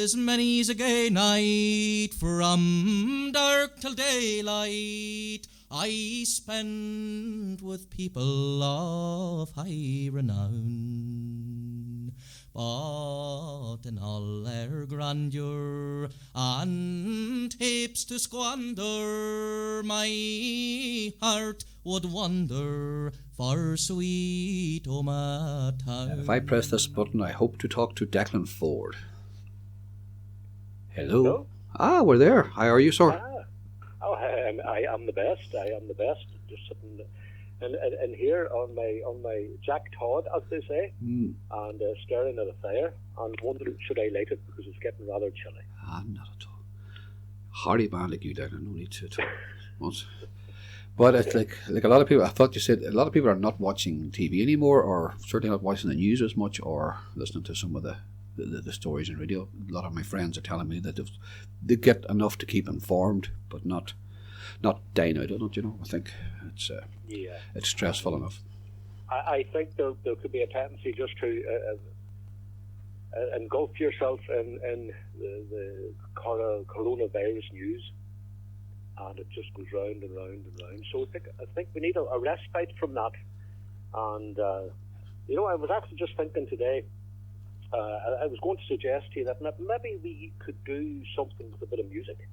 'tis many's a gay night, from dark till daylight, I spend with people of high renown. But in all their grandeur and heaps to squander, my heart would wander for sweet Omagh town. If I press this button, I hope to talk to Declan Ford. Hello? Ah, we're there. How are you, sir? I am the best. I am the best. Just sitting in here on my Jack Todd, as they say, and staring at a fire and wondering should I light it because it's getting rather chilly. Ah, not at all. Hardy man like you, Declan. No need to talk much. But it's like a lot of people. I thought you said a lot of people are not watching TV anymore, or certainly not watching the news as much, or listening to some of the stories on radio. A lot of my friends are telling me that they get enough to keep informed, but not dying out on it. You know, I think it's stressful enough. I think there could be a tendency just to engulf yourself in the coronavirus news, and it just goes round and round and round. So I think we need a respite from that. And you know, I was actually just thinking today. I was going to suggest to you that maybe we could do something with a bit of music.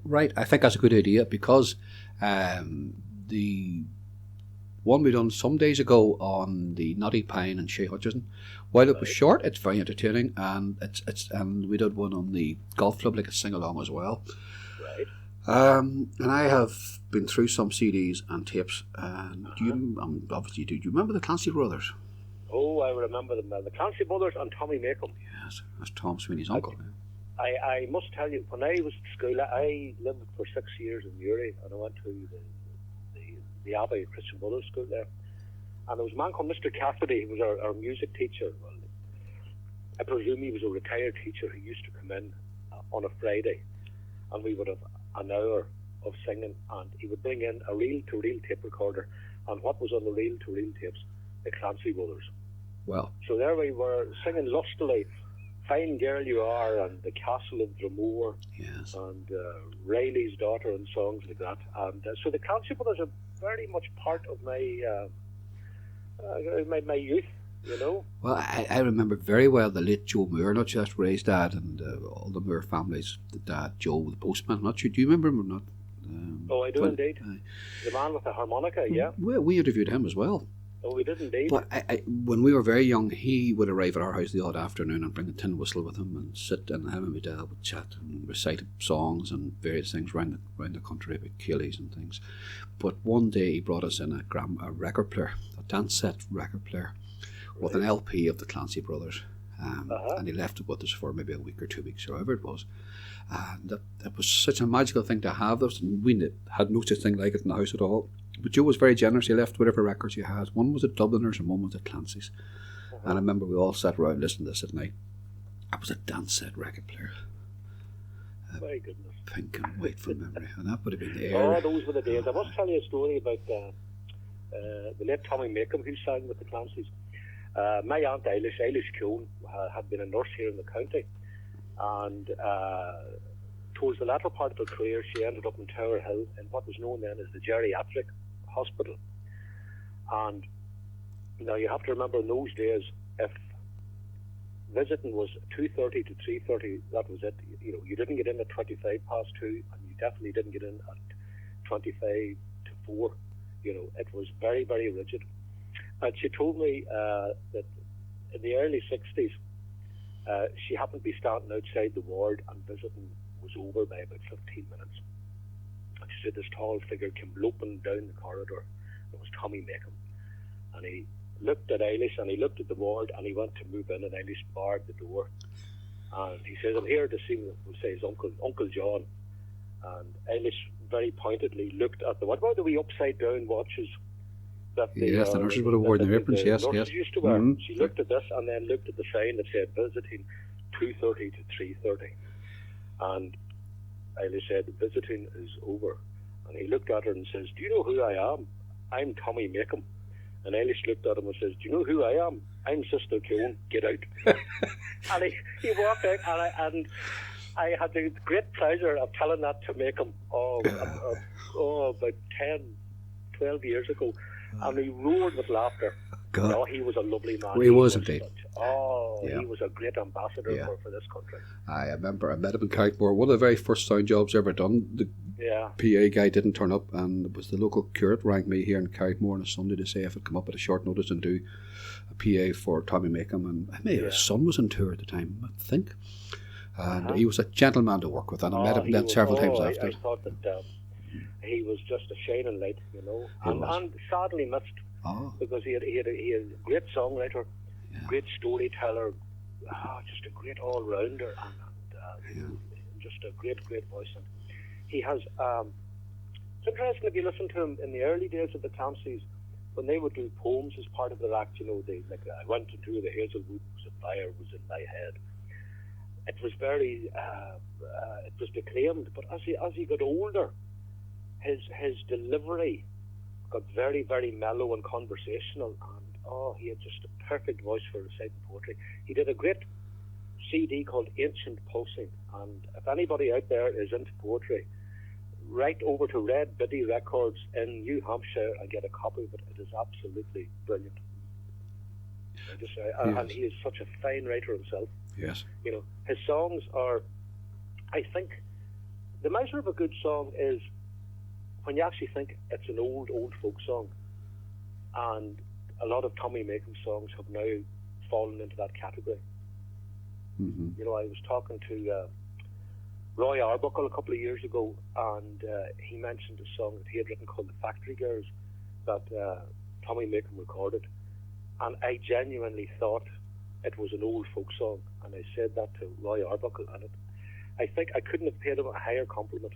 Right, I think that's a good idea, because the one we done some days ago on the Nutty Pine and Shea Hutchison, while it was short, it's very entertaining, and and we did one on the golf club, like a sing along as well. Right. And I have been through some CDs and tapes. And obviously, do you remember the Clancy brothers? Oh, I remember them. The Clancy brothers and Tommy Makem. Yes, that's Tom Sweeney's uncle. I must tell you, when I was at school, I lived for 6 years in Uri, and I went to the Abbey Christian Brothers School there. And there was a man called Mr. Cassidy, who was our music teacher. Well, I presume he was a retired teacher who used to come in on a Friday, and we would have an hour of singing, and he would bring in a reel-to-reel tape recorder, and what was on the reel-to-reel tapes? The Clancy brothers. Well, so there we were singing lustily, Fine Girl You Are, and The Castle of Dromore, yes, and Riley's Daughter, and songs like that. And so the Clancy brothers are very much part of my youth, you know. Well, I remember very well the late Joe Moore, not just Ray's dad, and all the Moore families, the dad, Joe, the postman. I'm not sure, do you remember him or not? Oh, I do indeed. The man with the harmonica, yeah. Well, we interviewed him as well. Oh, we did indeed. But when we were very young, he would arrive at our house the odd afternoon and bring a tin whistle with him and sit, and him and my dad would chat and recite songs and various things around the country about Keelys and things. But one day he brought us in a record player, a dance set record player, with an LP of the Clancy brothers. And he left it with us for maybe a week or 2 weeks, or however it was. And it was such a magical thing to have those. And we had no such thing like it in the house at all. But Joe was very generous. He left whatever records he had. One was at Dubliners and one was at Clancy's. And I remember we all sat around listening to this at night. It was a dance set record player. My goodness. Pink and white from memory. And that would have been the air. Oh, those were the days. I must tell you a story about the late Tommy Makem, who sang with the Clancys. My aunt Eilish Keown, had been a nurse here in the county, and towards the latter part of her career she ended up in Tower Hill in what was known then as the geriatric hospital. And now you have to remember, in those days, if visiting was 2:30 to 3:30, that was it. You know, you didn't get in at 25 past 2, and you definitely didn't get in at 25 to 4. You know, it was very, very rigid. And she told me that in the early 60s, she happened to be standing outside the ward, and visiting was over by about 15 minutes. And she said this tall figure came loping down the corridor. It was Tommy Makem. And he looked at Eilish, and he looked at the ward, and he went to move in, and Eilish barred the door. And he says, I'm here to see, we'll say, his Uncle John. And Eilish very pointedly looked at what were the wee upside-down watches that the nurses would have worn their aprons, yes. Used to wear. She looked at this and then looked at the sign that said visiting 2:30 to 3:30. And Eilish said, visiting is over. And he looked at her and says, do you know who I am? I'm Tommy Makem. And Eilish looked at him and says, do you know who I am? I'm Sister Joan, get out. And he walked out, and I had the great pleasure of telling that to Makem about 10, 12 years ago, and he roared with laughter. God. No, he was a lovely man. Well, he was indeed. He was a great ambassador for this country. I remember I met him in Carrickmore. One of the very first sound jobs ever done. The PA guy didn't turn up, and it was the local curate rang me here in Carrickmore on a Sunday to say if I'd come up at a short notice and do a PA for Tommy Makem, and maybe his son was on tour at the time, I think. And he was a gentleman to work with, and I met him then several times after. I thought that he was just a shining light, and sadly missed. Because he had a great songwriter, great storyteller, just a great all-rounder, and just a great voice. And he has. It's interesting if you listen to him in the early days of the Clancys, when they would do poems as part of their act. They I went into the Hazelwood, a fire was in my head. It was very, it was declaimed. But as he got older, his delivery got very, very mellow and conversational, and he had just a perfect voice for reciting poetry. He did a great CD called Ancient Pulsing, and if anybody out there is into poetry, write over to Red Biddy Records in New Hampshire and get a copy of it. It is absolutely brilliant. And he is such a fine writer himself. Yes. His songs are, I think, the measure of a good song is when you actually think it's an old folk song, and a lot of Tommy Makem songs have now fallen into that category. Mm-hmm. I was talking to Roy Arbuckle a couple of years ago, and he mentioned a song that he had written called The Factory Girls that Tommy Makem recorded, and I genuinely thought it was an old folk song, and I said that to Roy Arbuckle, and I think I couldn't have paid him a higher compliment.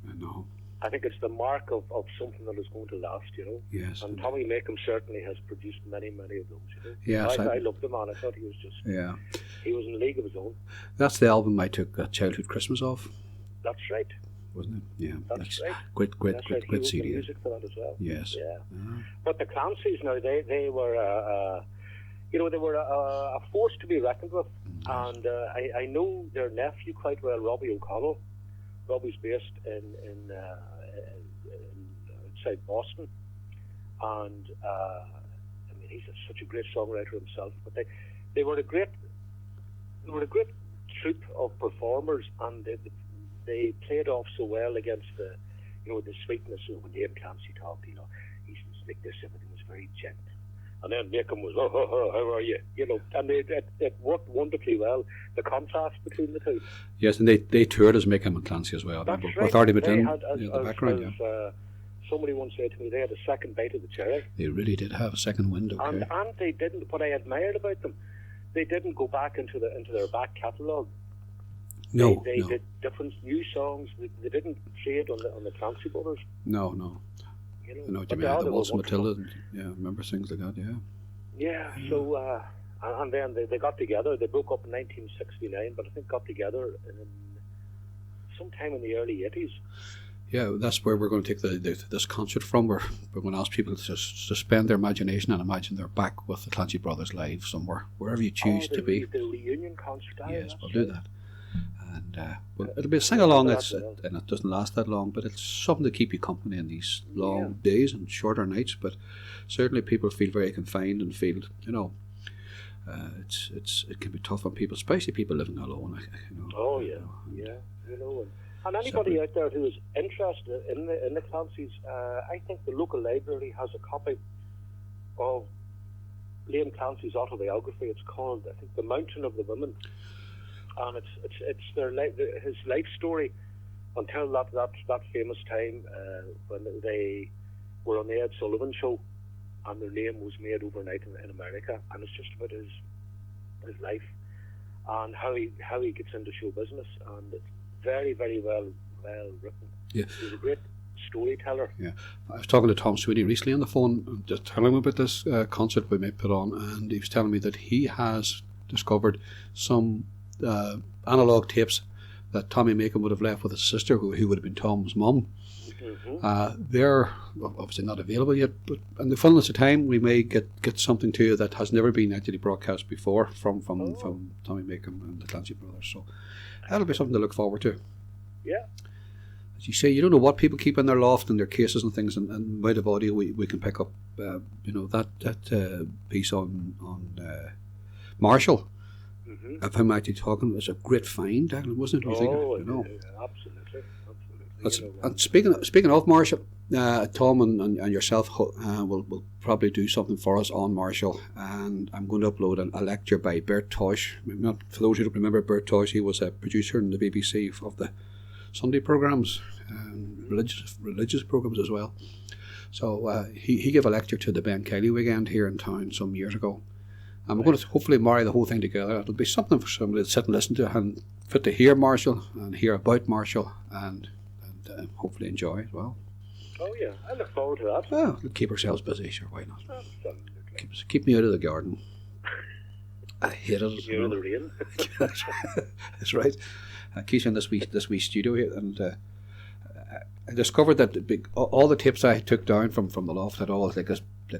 I know. I think it's the mark of something that is going to last, Yes. And Tommy Makem certainly has produced many of those, Yes. I loved the man. I thought he was just... Yeah. He was in a league of his own. That's the album I took Childhood Christmas off. That's right. Wasn't it? Yeah. That's right. Great He CD. wrote the music for that as well. Yes. Yeah. But the Clancys now, they were... they were a force to be reckoned with. And I know their nephew quite well, Robbie O'Connell. Robbie's based in outside Boston, and he's such a great songwriter himself. But they were a great troupe of performers, and they played off so well against the sweetness of when Liam Clancy talked. He's like this, everything was very gentle. And then Makem was, how are you? And it worked wonderfully well, the contrast between the two. Yes, and they toured as Makem and Clancy as well. That's right. With Artie Madden in the background. Somebody once said to me, they had a second bite of the cherry. They really did have a second wind, okay. And they didn't, what I admired about them, they didn't go back into their back catalogue. No, They did different new songs. They didn't play it on the Clancy Brothers. No. I know what you mean. The Waltz Matilda, I remember things like that, Yeah, so, and then they got together. They broke up in 1969, but I think got together sometime in the early 80s. Yeah, that's where we're going to take this concert from. We're going to ask people to suspend their imagination and imagine they're back with the Clancy Brothers live somewhere, wherever you choose to be. The reunion concert. Yes, we'll do that. And it'll be a sing-along, and it doesn't last that long, but it's something to keep you company in these long days and shorter nights. But certainly people feel very confined and feel, it can be tough on people, especially people living alone. And anybody out there who is interested in the Clancys, I think the local library has a copy of Liam Clancy's autobiography. It's called, I think, The Mountain of the Women. And it's his life story until that famous time when they were on the Ed Sullivan Show, and their name was made overnight in America. And it's just about his life and how he gets into show business, and it's very, very well written. Yeah. He's a great storyteller. Yeah, I was talking to Tom Sweeney recently on the phone, just telling him about this concert we might put on, and he was telling me that he has discovered some analog tapes that Tommy Makem would have left with his sister, who would have been Tom's mum. They're obviously not available yet, but in the fullness of time, we may get something to you that has never been actually broadcast before from Tommy Makem and the Clancy brothers. So that'll be something to look forward to. Yeah. As you say, you don't know what people keep in their loft and their cases and things, and out of audio we can pick up. That piece on Marshall. Of him actually talking was a great find, Declan, wasn't it? Absolutely. And speaking of Marshall, Tom and yourself will probably do something for us on Marshall, and I'm going to upload a lecture by Bert Tosh. For those who don't remember Bert Tosh, he was a producer in the BBC of the Sunday programmes and religious programmes as well. So he gave a lecture to the Ben Kelly weekend here in town some years ago. And we're going to hopefully marry the whole thing together. It'll be something for somebody to sit and listen to and fit to hear Marshall and hear about Marshall and hopefully enjoy as well. Oh yeah, I look forward to that. Well, we'll keep ourselves busy, sure, why not? Absolutely. Keep me out of the garden. I hate it. Keep you out of the rain. That's right. Keeps in this wee studio here, and I discovered that all the tapes I took down from the loft had all like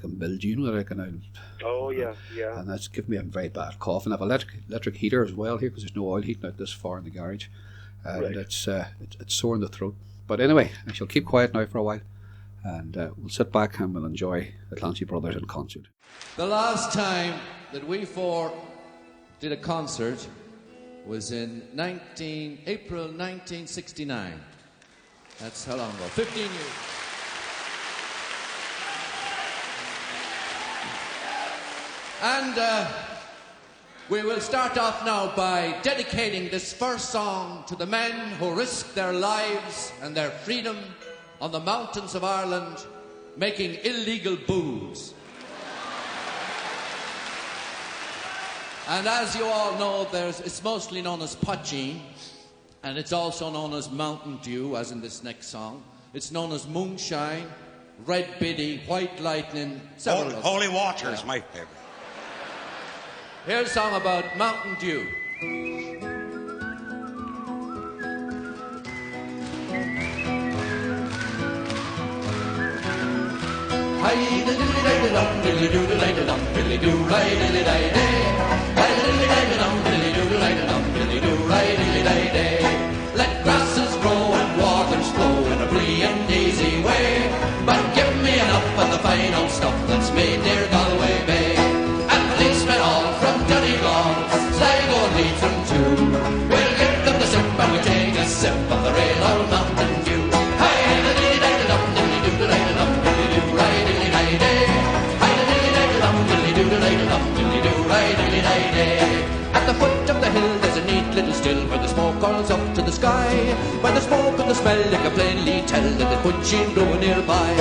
a mildew, and that's given me a very bad cough. And I have an electric heater as well here because there's no oil heating out this far in the garage, and it's sore in the throat. But anyway, I shall keep quiet now for a while, and we'll sit back and we'll enjoy the Clancy brothers in concert. The last time that we four did a concert was in April 1969. That's how long ago? 15 years. And we will start off now by dedicating this first song to the men who risked their lives and their freedom on the mountains of Ireland making illegal booze. And as you all know, it's mostly known as poaching, and it's also known as Mountain Dew, as in this next song. It's known as Moonshine, Red Biddy, White Lightning, several others. Holy Water is my favourite. Here's a song about Mountain Dew. Let grasses grow and waters flow in a free and easy way, but give me enough of the fine old stuff that's made near Galway Bay. And policemen all from Donegal, Sligo leads them too. We'll give them the sip and we'll take a sip of the real old Mountain Dew. At the foot of the hill there's a neat little still where the smoke curls up to the sky. By the smoke and the smell you can plainly tell that the punching growing nearby.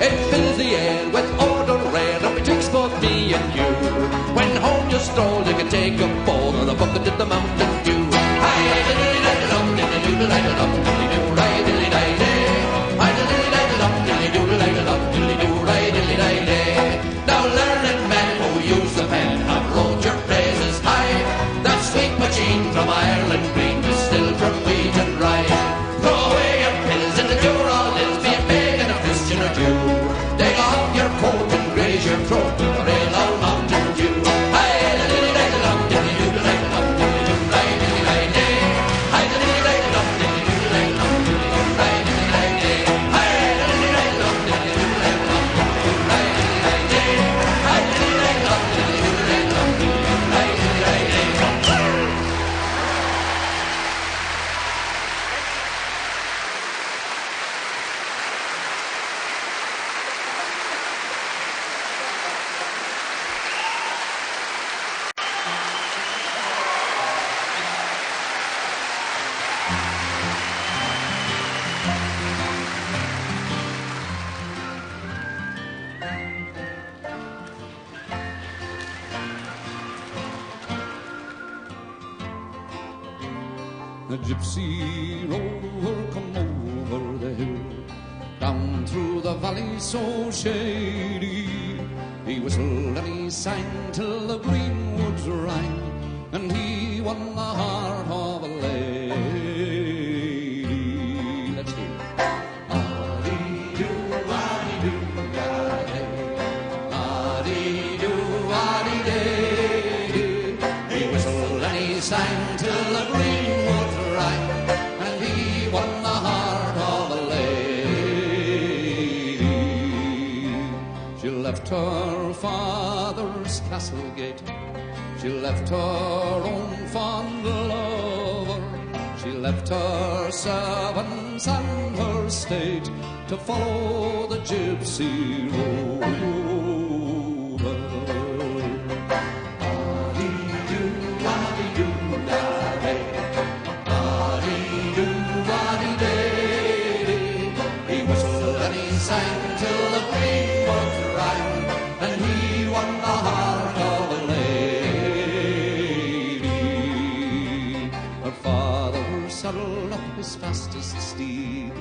It fills the air with odour rare and betwixt both me and you. When home you stroll you can take a bowl or a bucket of the Mountain Dew. Now learned men who use the pen have wrote your praises high. That sweet machine from Ireland green distilled from wheat and rye. Throw away your pills and the cure all is, be a pagan, a Christian or Jew. Take off your coat and graze your throat with a real old Mountain Dew. A gypsy rover come over the hill, down through the valley so shady. He whistled and he sang till the greenwoods rang, and he won the heart of a lady. Let's hear. castle gate. She left her own fond lover, she left her servants and her state to follow the gypsy rover. He whistled and he sang till the green woods rang, and he won the heart of a lady. Her father saddled up his fastest steed,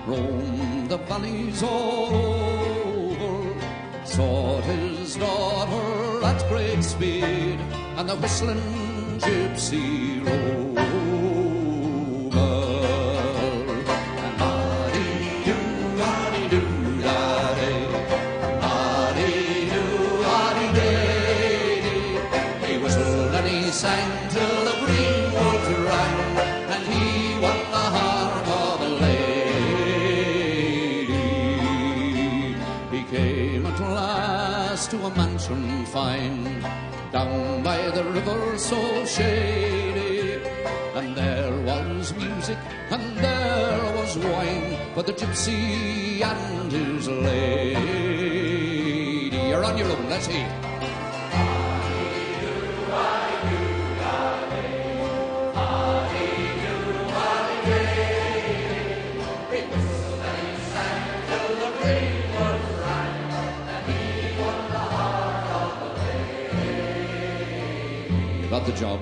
roamed the valleys all over, sought his daughter at great speed, and the whistling gypsy rover. Sang till the green woods rang, and he won the heart of a lady. He came at last to a mansion fine, down by the river so shady, and there was music and there was wine for the gypsy and his lady. You're on your own, let's see. Got the job.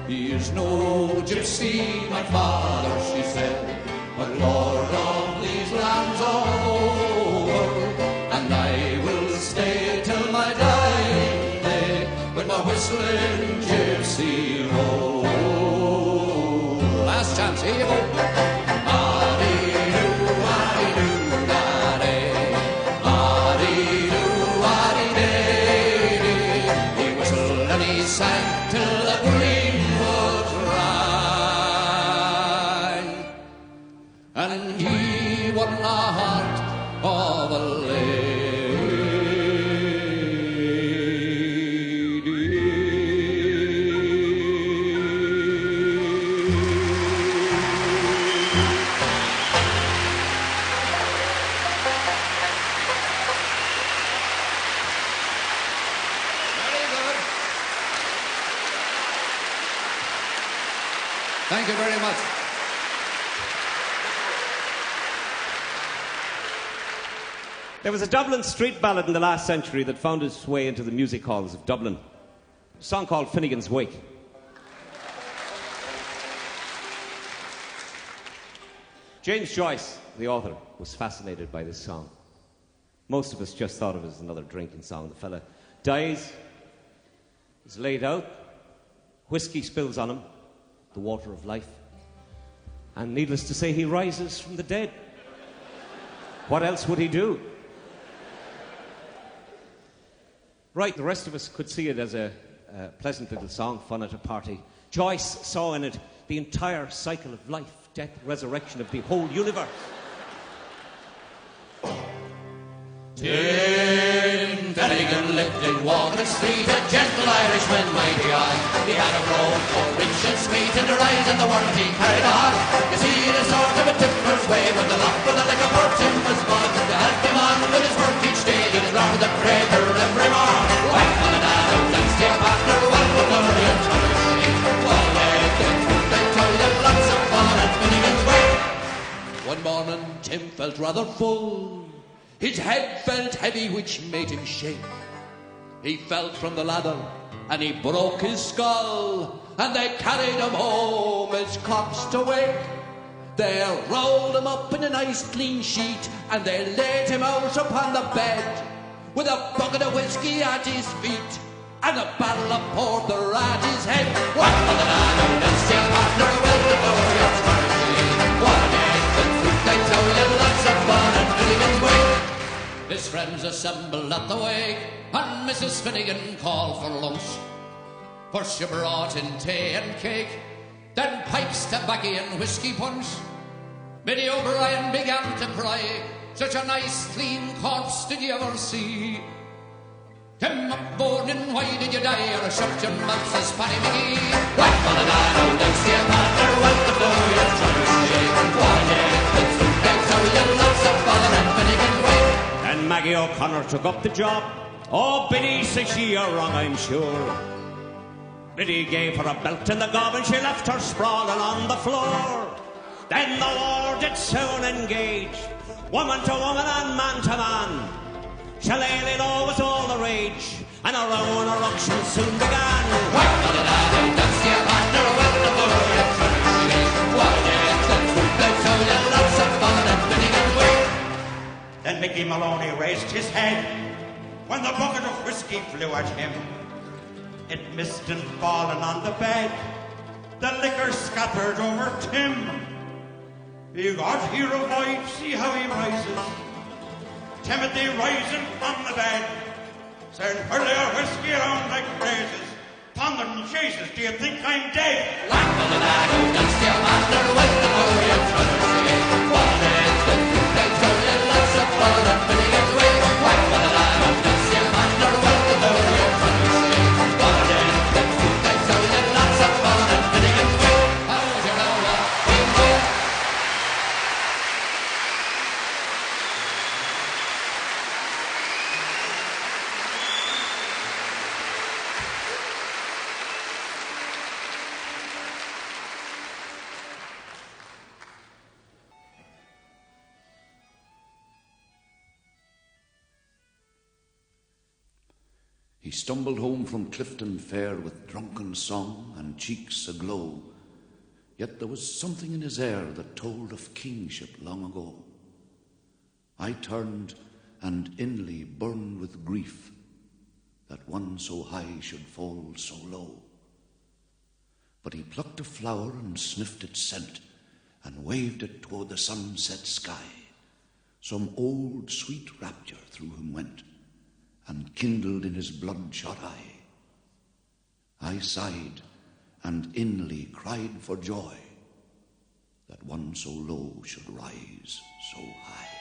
He is no gypsy, my father, she said, but lord of these lands all over, and I will stay till my dying day with my whistling gypsy roll. Last chance, here you go. Sang till the green woods rang, and he won the heart of a lady. Thank you very much. There was a Dublin street ballad in the last century that found its way into the music halls of Dublin. A song called Finnegans Wake. James Joyce, the author, was fascinated by this song. Most of us just thought of it as another drinking song. The fella dies, is laid out, whiskey spills on him, the water of life, and needless to say, he rises from the dead. What else would he do? Right, the rest of us could see it as a pleasant little song, fun at a party. Joyce saw in it the entire cycle of life, death, resurrection of the whole universe. Tim Finnegan lived in Walker Street, a gentle Irishman, mighty eye. He had a road for rich and sweet, and the rise in the world he carried on. You see, the sort of a tipper's way, with the lock with the liquor for Tim was fun. To help him on with his work each day, he was round the crater every morn. Whack on the dado, and step after one with the real Tony. One leg, and they told him lots of fun at Finnegan's Wake. One morning, Tim felt rather full. His head felt heavy, which made him shake. He fell from the ladder, and he broke his skull, and they carried him home as corpse to wake. They rolled him up in a nice clean sheet, and they laid him out upon the bed, with a bucket of whiskey at his feet, and a barrel of porter at his head. What on the ladder, and still after a well-to-do one egg and fruit, they told him lots of fun at Finnegan's Wake. His friends assembled at the wake, and Mrs. Finnegan called for lunch. First she brought in tea and cake, then pipes, tobacco and whiskey punch. Minnie O'Brien began to cry, such a nice clean corpse did you ever see? Come up, morning, why did you die? Or shut your mouth, says Paddy McGee. Whack for the man who does see a partner, what the blow your troubles shake. One day, it's the next how you lots of fun and Finnegans Wake. And Maggie O'Connor took up the job. Oh, Biddy, says she, you're wrong, I'm sure. Biddy gave her a belt in the gob and she left her sprawling on the floor. Then the war did soon engage, woman to woman and man to man. Shillelagh law was all the rage, and a row and a ruction soon began. Whack for the man who does see a partner, what the blow your troubles shake. One day, it's the next how you lots of fun and Finnegans Wake. Then Mickey Maloney raised his head when the bucket of whiskey flew at him. It missed and fallen on the bed. The liquor scattered over Tim. He got, he revived, see how he rises. Timothy rising from the bed, saying, hurl your whiskey around like crazes. Pondering, Jesus, do you think I'm dead? Whack for the man who does see a partner, what the blow your troubles shake. One day, it's the next how you lots of fun and Finnegans Wake. Whack for the man who does see a partner, what the blow your troubles shake. One day, it's the next how you lots of fun and Finnegans Wake. How's your roller? He stumbled home from Clifton Fair with drunken song and cheeks aglow. Yet there was something in his air that told of kingship long ago. I turned and inly burned with grief that one so high should fall so low. But he plucked a flower and sniffed its scent and waved it toward the sunset sky. Some old sweet rapture through him went and kindled in his bloodshot eye. I sighed and inly cried for joy that one so low should rise so high.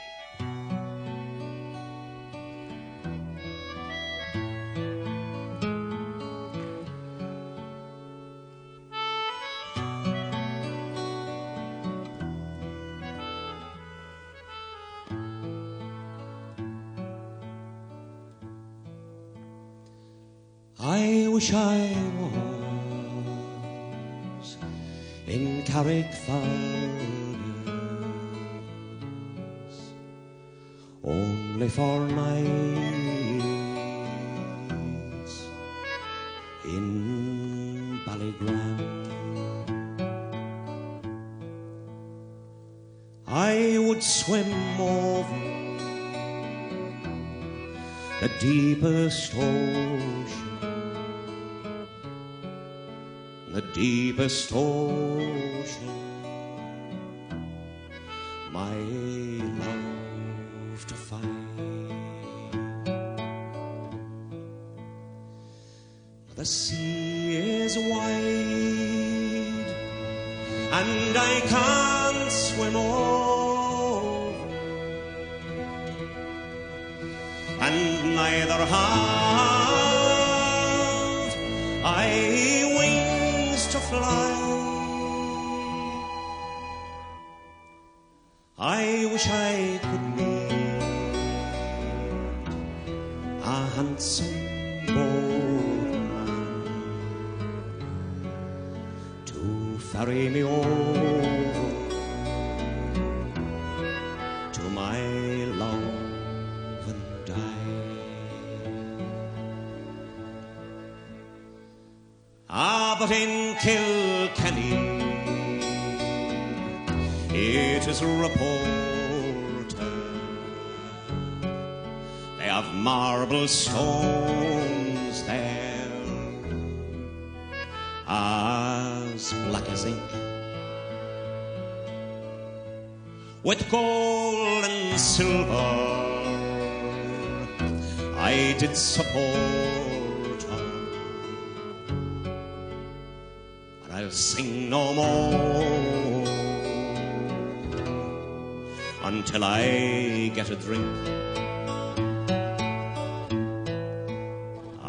I wish I was in Carrickfergus only for nights in Ballygram. I would swim over the deepest ocean, the deepest ocean, my love to find. The sea is wide and I can't swim over, and neither have I wings to fly. I wish I could meet a handsome boatman to ferry me over to my love and die. But in Kilkenny it is reported they have marble stones there as black as ink, with gold and silver I did support her. I'll sing no more until I get a drink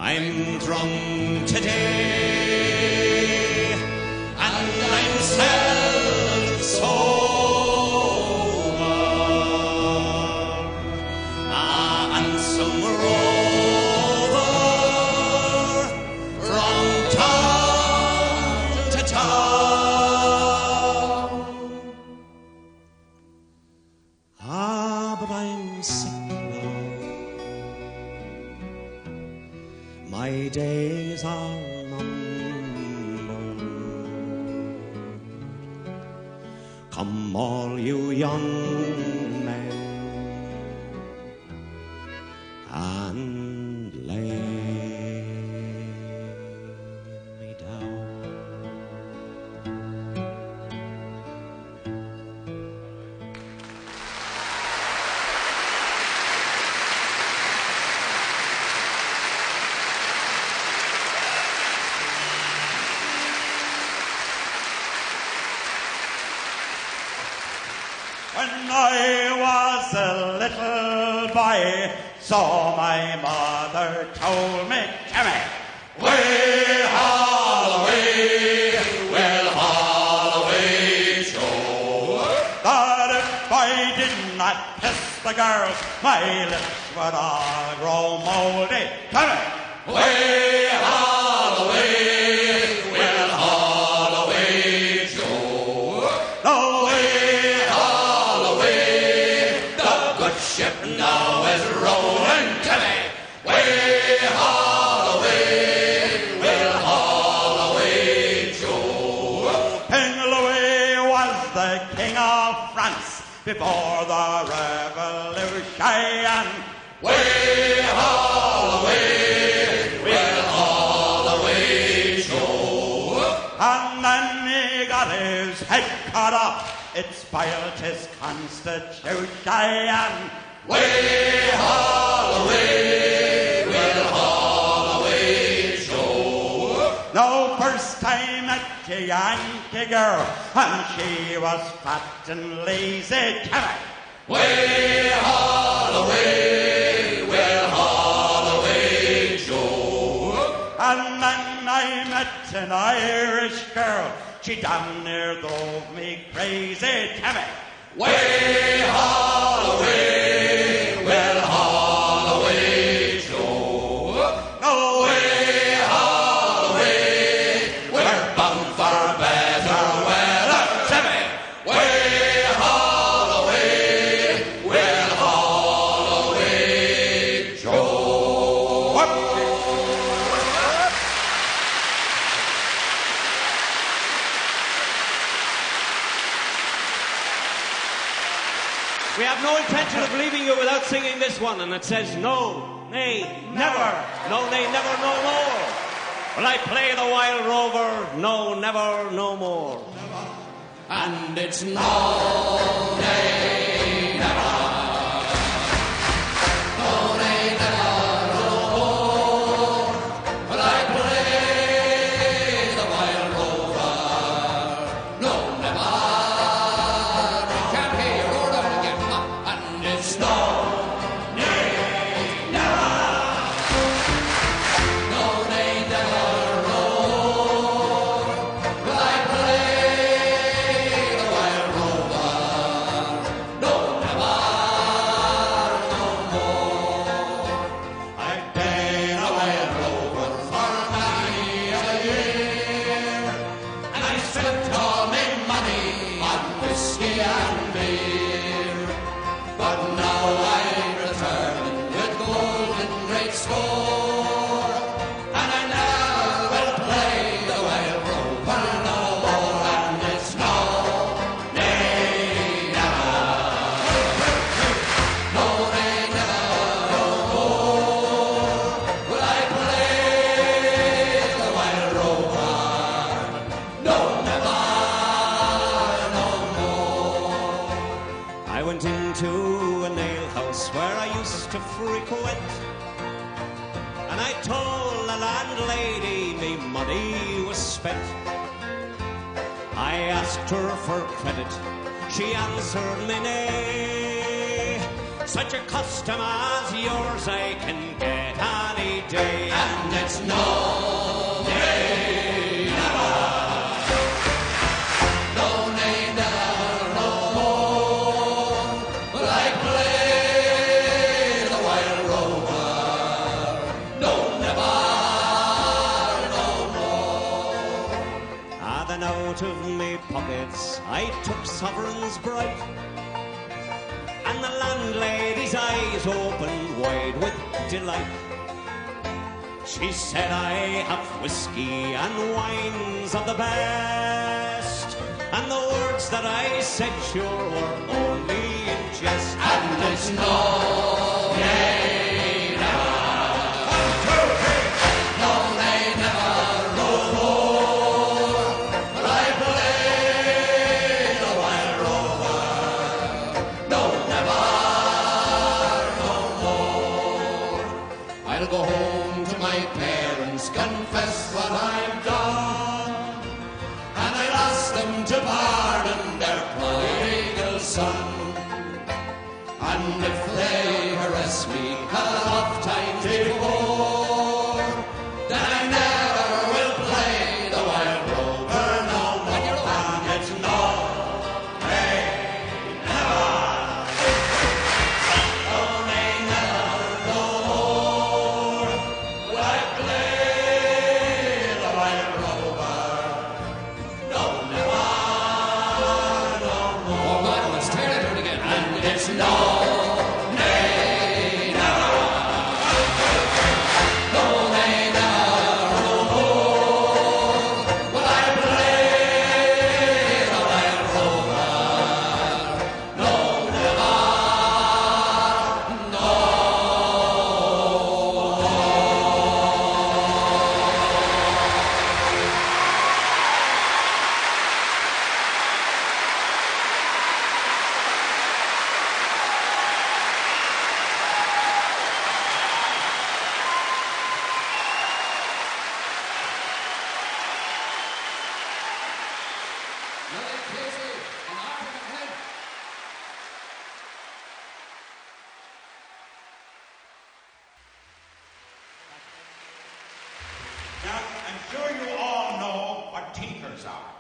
I'm drunk today, and I'm seldom sober. And some rover from town to town. But I'm sick now. My days are numbered. Come all you young men and lay me down. When I was a little boy, so my mother told me, Timmy, way Holloway, will Holloway show, that if I did not kiss the girls, my lips would all grow mouldy. Timmy, way Holloway, will Holloway show, no way ship now is rolling, Timmy. Way Holloway, will Holloway Joe. King Louis was the king of France before the Revolution. Way Holloway, will Holloway Joe. And then he got his head cut off. It spoiled his constitution. Way Holloway, will Holloway show. No, first time at a Yankee girl, and she was fat and lazy. Way Holloway, will Holloway show. And then I met an Irish girl. She damn near drove me crazy, Timmy. Way Holloway, will Holloway show. No way Holloway, we're bound for better weather, Timmy. Way Holloway, will Holloway show. We have no intention of leaving you without singing this one, and it says no, nay, never, no, nay, never, no more. Will I play the wild rover? No, never, no more. And it's no, nay, never. No, nay, never, no more. Will I play the wild rover? No, never. I can't hear you roar out again. And it's no, nay, never. No, nay, never, no more. Will I play the wild rover? No, never, no more. I've been a wild rover for many a year, And I spent all my money on whiskey and beer. But now I'm returning with gold in great score. And I never will play the wild rover no more. And it's no, nay, never. No, nay, never, no more. Will I play the wild rover? No, never, no more. I went into an alehouse where I used to frequent, and I told the landlady me money was spent. I asked her for credit, she answered me nay. Such a custom as yours I can get any day, and it's no nay, never. No nay, never, no more. Will I play the wild rover? No, never, no more. Ah, then out of me pockets I took sovereigns bright, and the landlady's eyes opened wide with delight. She said, I have whiskey and wines of the best, and the words that I said sure were only in jest. And it's no nay, never. 1, 2, 3. No nay, never, no more. Will I play the wild rover? No, never, no more. I'll go home to my parents, confess what I've done, and I'll ask them to pardon their prodigal son. And if they harass me enough times before, then I never will play the wild rover no more. And it's no, nay, never. No, nay, never, no more. Will I play the wild rover? No, never, no more. Oh, God, let's tear it out again. And it's no. Now, I'm sure you all know what tinkers are.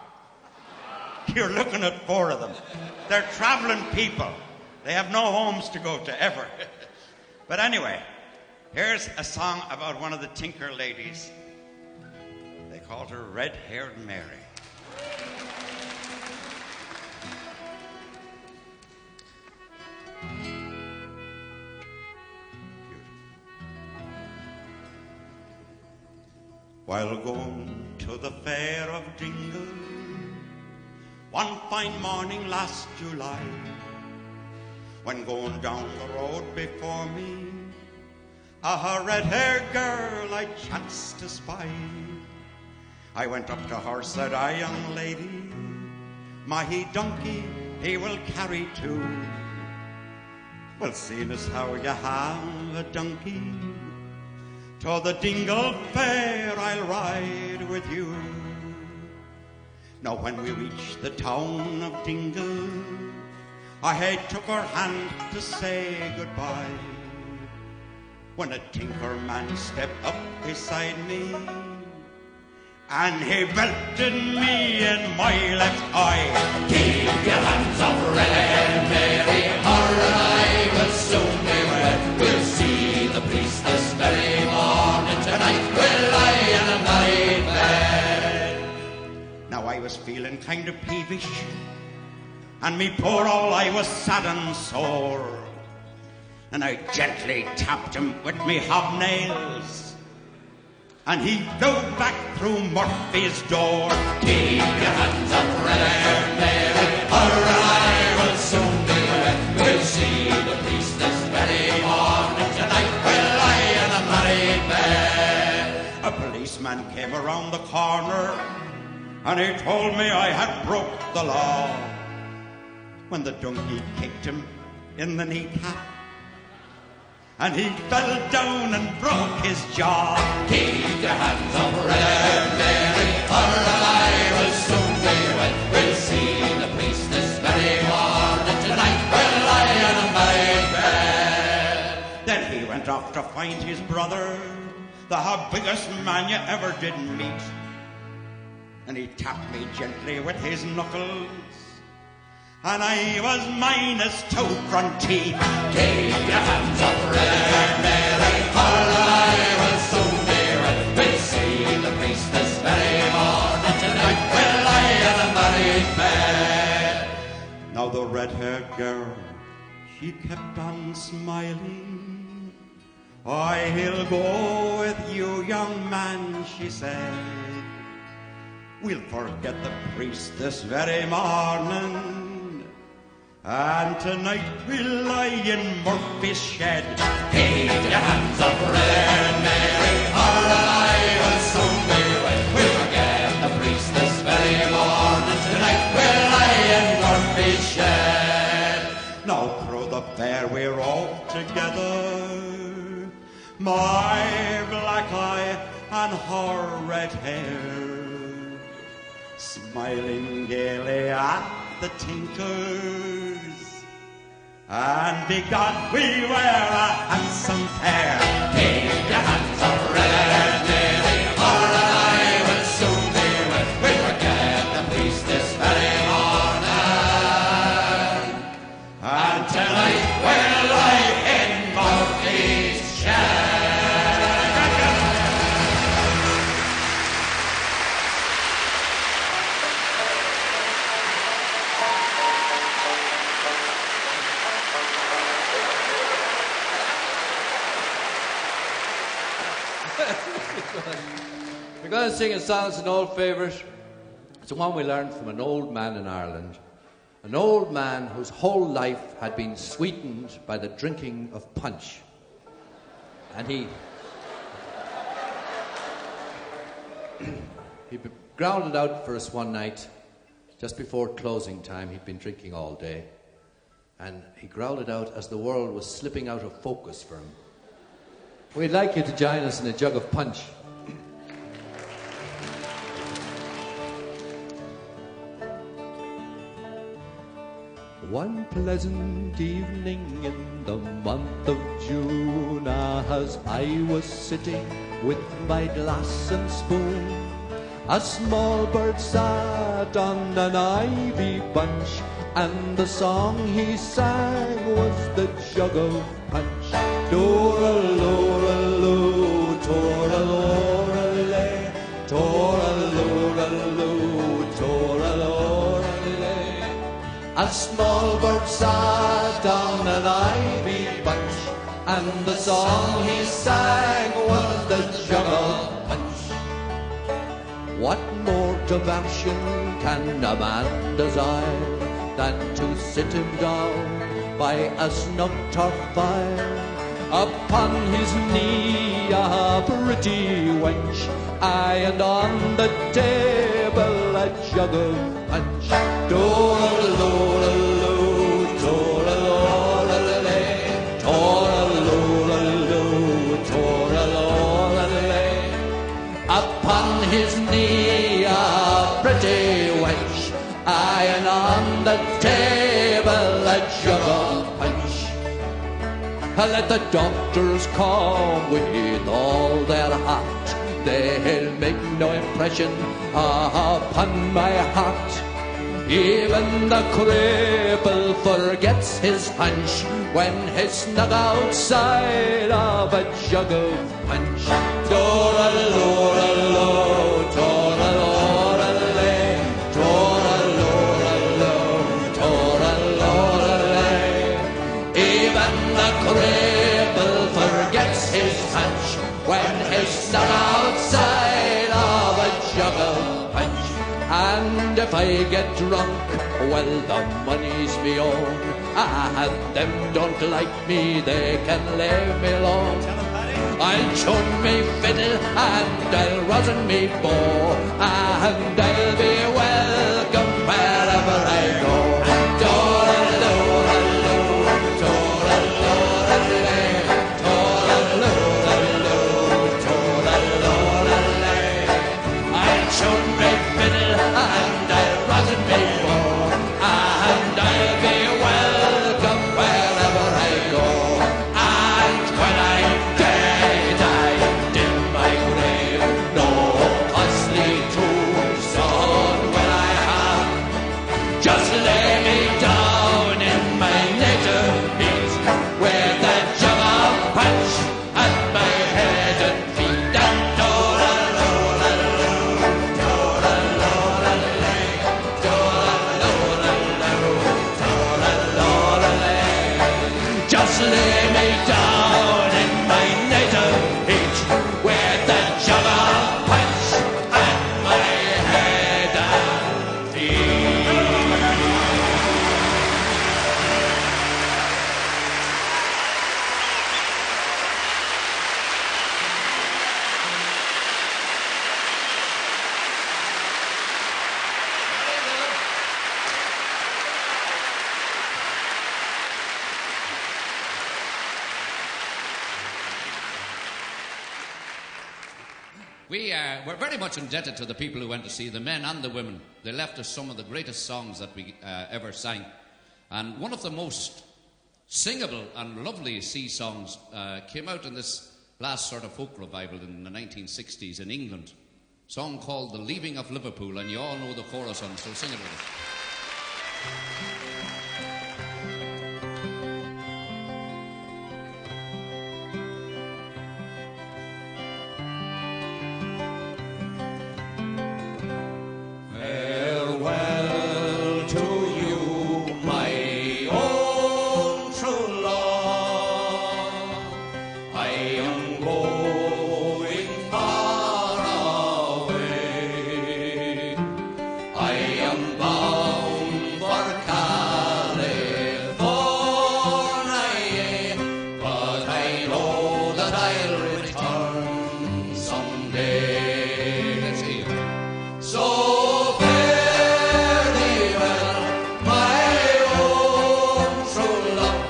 You're looking at 4 of them. They're traveling people. They have no homes to go to ever. But anyway, here's a song about one of the tinker ladies. They called her Red-Haired Mary. While going to the fair of Dingle, one fine morning last July, when going down the road before me, a red-haired girl I chanced to spy. I went up to her, said I, young lady, my donkey he will carry too. Well, seeing as how you have a donkey, to the Dingle Fair I'll ride with you. Now when we reached the town of Dingle, I had took her hand to say goodbye, when a tinker man stepped up beside me, and he belted me in my left eye. Keep your hands off Red Mary, her and I will soon be wed. We'll see the priest this very morning tonight. We'll lie in a married bed. Now I was feeling kind of peevish, and me poor old eye was sad and sore, and I gently tapped him with me hobnails, and he flew back through Murphy's door. Keep your hands up, Red Mary, her and I will soon be wed. We'll see the priest this very morning tonight. We'll lie in a married bed. A policeman came around the corner, and he told me I had broke the law, when the donkey kicked him in the kneecap, and he fell down and broke his jaw. Keep your hands up, Red Mary, her and I will soon be wed. We'll see the priest this very morning tonight. We'll lie in a married bed. went off to find his brother, the biggest man you ever did meet. And he tapped me gently with his knuckles, and I was minus 2 front teeth. Keep your hands up, Red Mary, or I will soon be red. We'll see the priest this very morning. Tonight we'll lie in a married bed. Now the red-haired girl, she kept on smiling. I'll go with you, young man, she said. We'll forget the priest this very morning, and tonight we'll lie in Murphy's shed. Keep your hands up, Red Mary, or I will soon be wed. We'll forget the priest this very morning. Tonight we'll lie in Murphy's shed. Now through the fair we're all together, my black eye and her red hair, smiling gaily at the tinkers, and begod we wear a handsome pair. Keep your hands up, Red Mary, or I will soon be wed. We'll forget the priest this very morning, and tonight we'll lie in Murphy's shed. We're going to sing a song, it's an old favourite. It's the one we learned from an old man in Ireland. An old man whose whole life had been sweetened by the drinking of punch. And he ground it out for us one night, just before closing time. He'd been drinking all day. And he growled it out as the world was slipping out of focus for him. We'd like you to join us in a jug of punch. One pleasant evening in the month of June, as I was sitting with my glass and spoon, a small bird sat on an ivy bunch, and the song he sang was the Jug of Punch. Tora-lora-lo, tora-lora-lay, tora-lora-lo, tora-lora-lay. A small bird sat on an ivy bunch, and the song he sang was the Jug of Punch. What more diversion can a man desire than to sit him down by a snug turf fire? Upon his knee a pretty wench, aye, and on the table a jug of punch. Tora-lora-lo, tora-lora-lay, tora-lora-lo, tora-lora-lay. Upon his knee a pretty wench, aye, and on the table a jug of punch. Let the doctors come with all their heart, they'll make no impression upon my heart. Even the cripple forgets his hunch when he's snug outside of a jug of punch. Tora-lora-lo, tora-lora-lay, tora-lora-lo, tora-lora-lay. Even the cripple forgets his hunch when he's snug outside of a jug of punch. And if I get drunk, well, the money's me own, and them don't like me, they can leave me alone. I'll tune me fiddle and I'll rosin me bow, and I'll be welcome wherever I go. Tora-lora-lo, tora-lora-lay, tora-lora-lo, tora-lora-lay. I'll tune me fiddle and I'll rosin me bow, and I'll be welcome wherever I go. And when I We're very much indebted to the people who went to see, the men and the women. They left us some of the greatest songs that we ever sang. And one of the most singable and lovely sea songs came out in this last sort of folk revival in the 1960s in England. A song called The Leaving of Liverpool, and you all know the chorus on, so sing it with us. Farewell to you, my own true love. I am going far away. I am bound for California, but I know that I'll return someday. Let's hear it. So fare well, my own true love,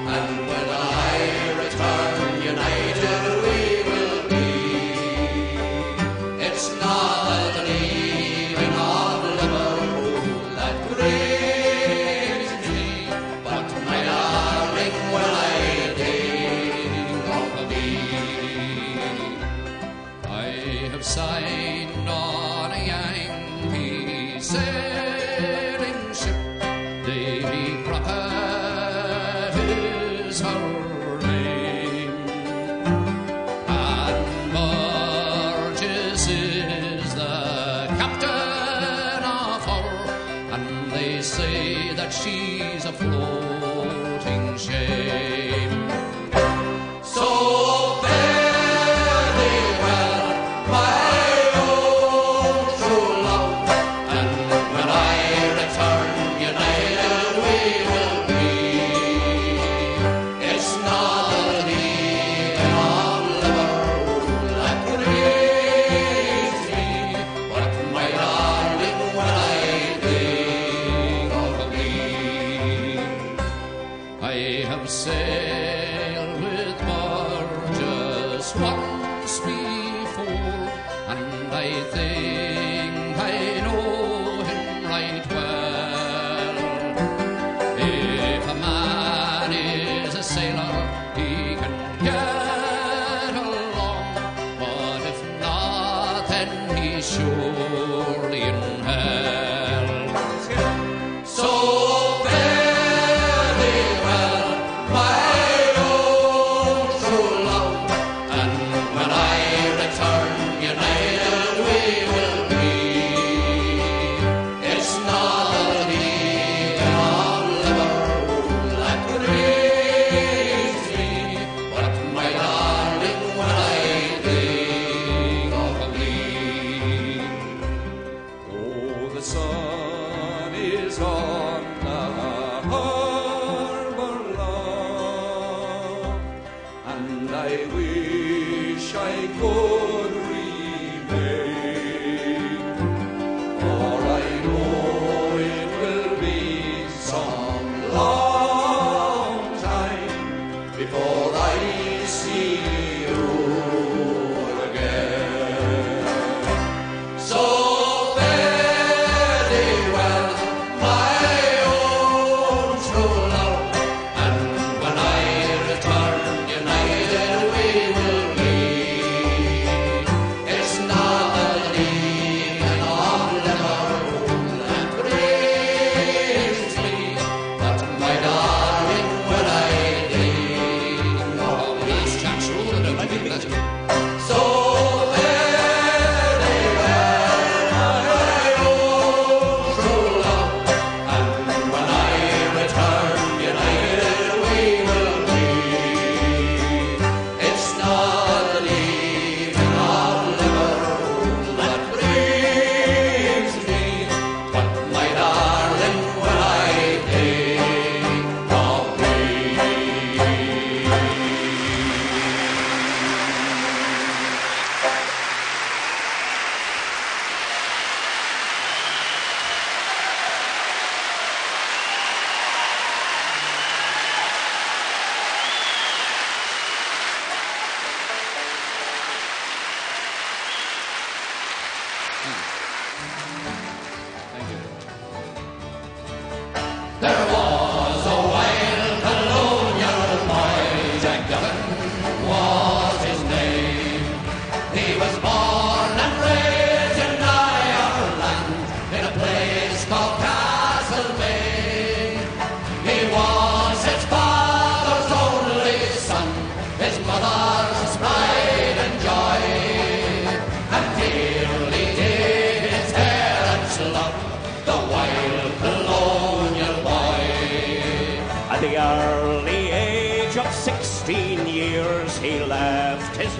and when I return united we will be. It's not the leaving of Liverpool that grieves me, but my darling, when I think of thee. I have signed on a Yankee sailing ship. Davy Crockett is her name, and Burgess is the captain of her, and they say that she's a floating shame. So fare thee well, my own true love, and when I return united we will be. It's not the leaving of Liverpool that grieves me, but my darling, when I think of thee. I have sailed with Burgess once before, and I think I know him right well. If a man is a sailor, he can get along, but if not, then he's surely in hell. So fare thee well, my own true love, and when I return united we will be. It's not the leaving of Liverpool that grieves me, but my darling, when I think of thee. Oh, the sun is on the harbor love, And I wish I could remain, for I know it will be some long time before I see you again. So fare thee well, my own true love, and when I return united we will be.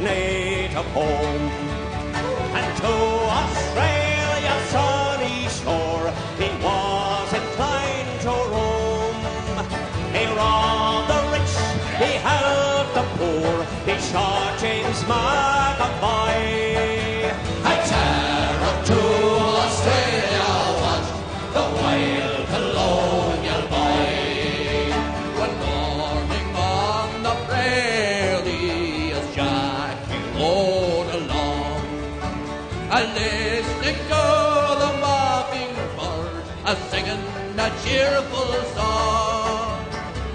native home. And to Australia's sunny shore he was inclined to roam. He robbed the rich, he helped the poor, he shot James McAvoy. I terror to Australia was the wild colonial boy. One morning on the prairie as Jack he rode along, listening to the mockingbird singing a cheerful song.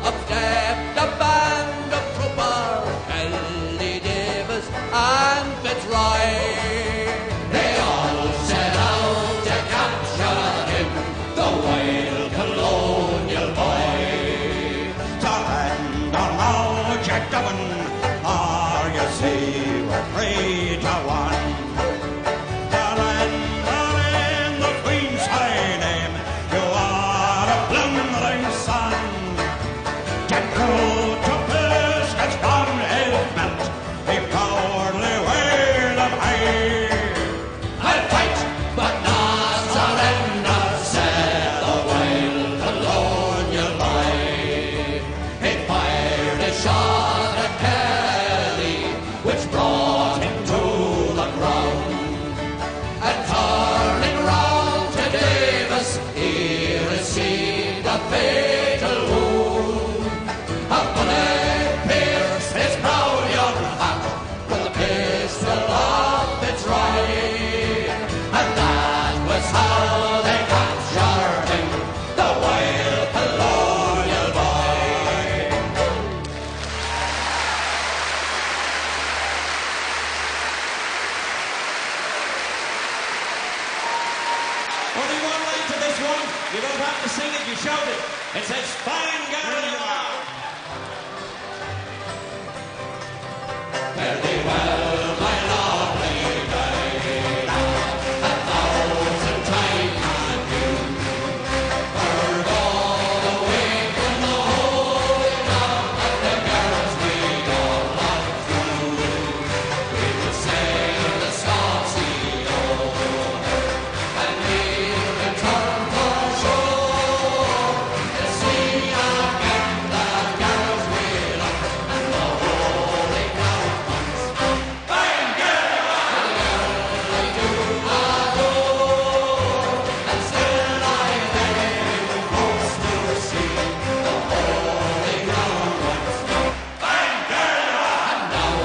Up stepped a band of troopers, Kelly Davis and Fitzroy. They all set out to capture him, the wild colonial boy. Surrender now, Jack Dubbin, or you see we're 3-1. Surrender in the Queen's high name, you are a blundering son. Jack grew to biscuits from his belt, he proudly waved them high. I'll fight, but not surrender, said the wild colonial boy. He fired a shot at Kelly, which brought him to the ground. And turning round to Davis, he received a fatal wound. A bullet pierced his proud young heart with the pistol of its right. And that was how they captured him, the wild colonial boy. Only one line to this one. You don't have to sing it, you shout it. It says, "Fine girl you are." Fare thee well, my lovely bride, 1,000 times adieu. Heard all the way from the holy ground, and the girls we all love you. We will sail the Scotch Sea over, and we'll return for shore to see again the girls we love and the holy ground once. Fine girl, the girl I do adore, and still I live in hopes to see the holy ground once. Fine girl, and now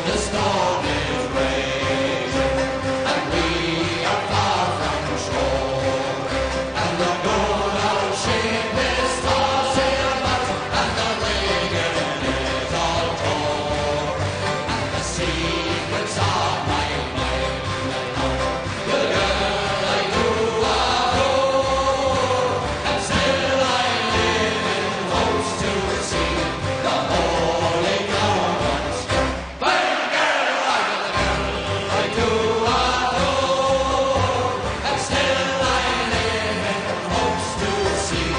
the storm is raging, and we are far from shore, and the good old ship is tossing about, and the rigging is all tore, and the secrets of my mind I know. You're the girl I do adore, and still I live in hopes to see the holy ground once. Fine girl, you're the girl I do adore, and still I live in hopes to see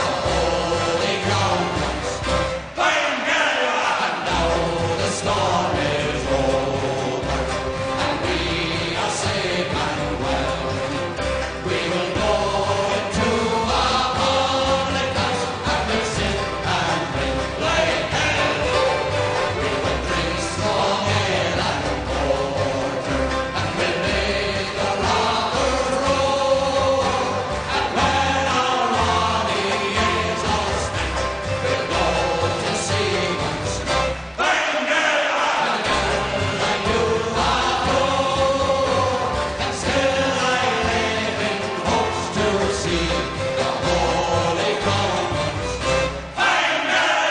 the holy ground once. Fine girl, and now the storm is over, and we are safe and well. We will go into a public house, and we'll sit and drink like hell. We will drink strong ale and porter, and we'll make the robbers roar. And when our money is all spent, we'll go to sea once. Fine girl, the girl I do adore, and still I live in hopes to see the holy ground once. Fine girl.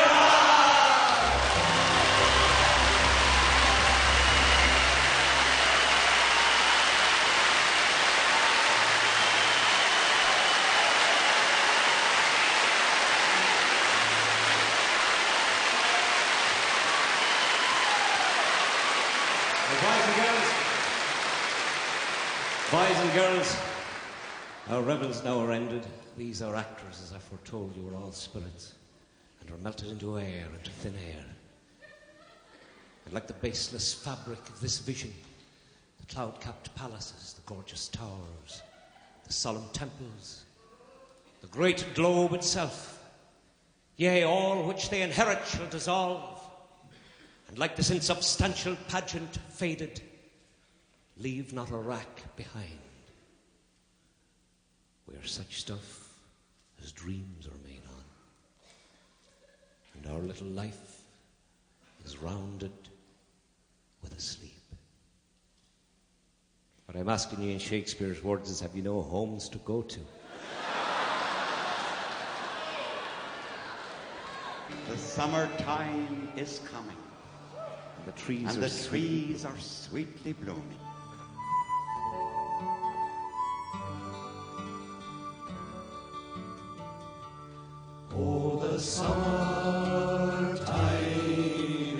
Boys and girls, our revels now are ended. These are actors, as I foretold you, are all spirits, and are melted into air, into thin air. And like the baseless fabric of this vision, the cloud-capped palaces, the gorgeous towers, the solemn temples, the great globe itself, yea, all which they inherit shall dissolve, and like this insubstantial pageant faded, leave not a rack behind, where such stuff as dreams are made on, and our little life is rounded with a sleep. What I'm asking you in Shakespeare's words is, have you no homes to go to? The summertime is coming, And the trees and are the sweet. trees are sweetly blooming. Oh, the summertime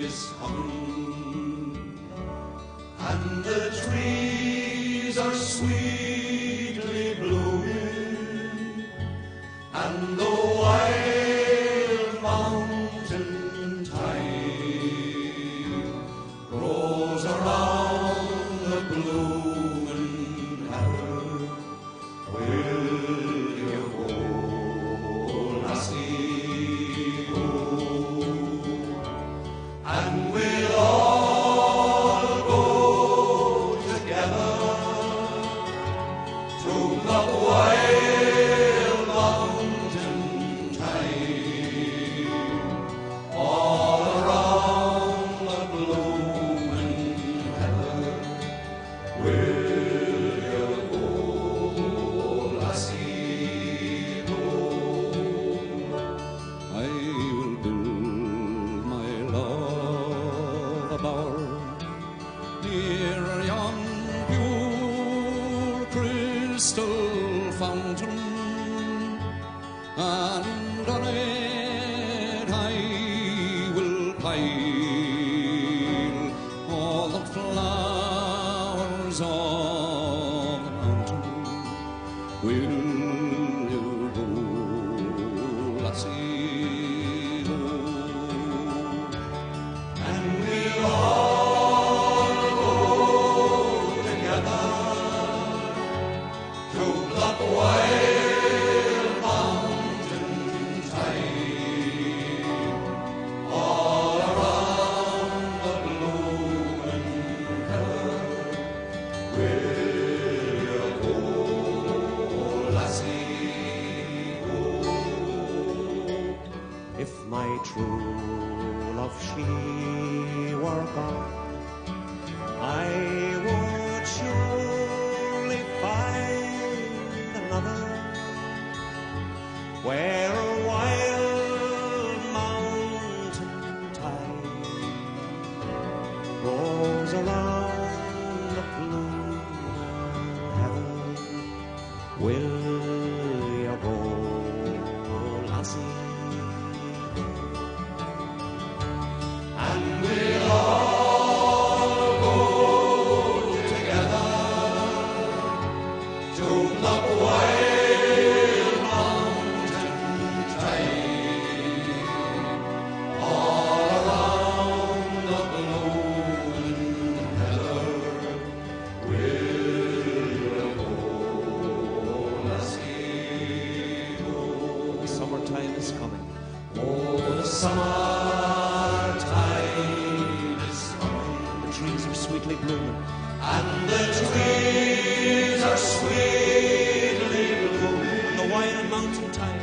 is coming, and the trees are sweetly blooming, and the wild mountain thyme grows around the blooming heather. Will you go, lassie, go? And we'll all go together to the wild mountain thyme, all around the blooming heather. Will you go, lassie, go? I will build my love a bower near yon pure crystal fountain, and on it I will pile all the flowers on the mountain. Will you go, lassie, go? And we'll all go together to pluck wild mountain thyme, all around the blooming heather. Will you go, lassie, go? If my true love she were gone, I would surely find another where a wild mountain thyme grows around the blooming heather. Will you go, lassie? And we'll all go together to pluck wild mountain thyme, all around the blooming heather. Will you go, lassie, go? The summertime is coming. Oh, the summertime is coming, The trees are sweetly blooming. and the trees are sweetly blooming, The wild mountain thyme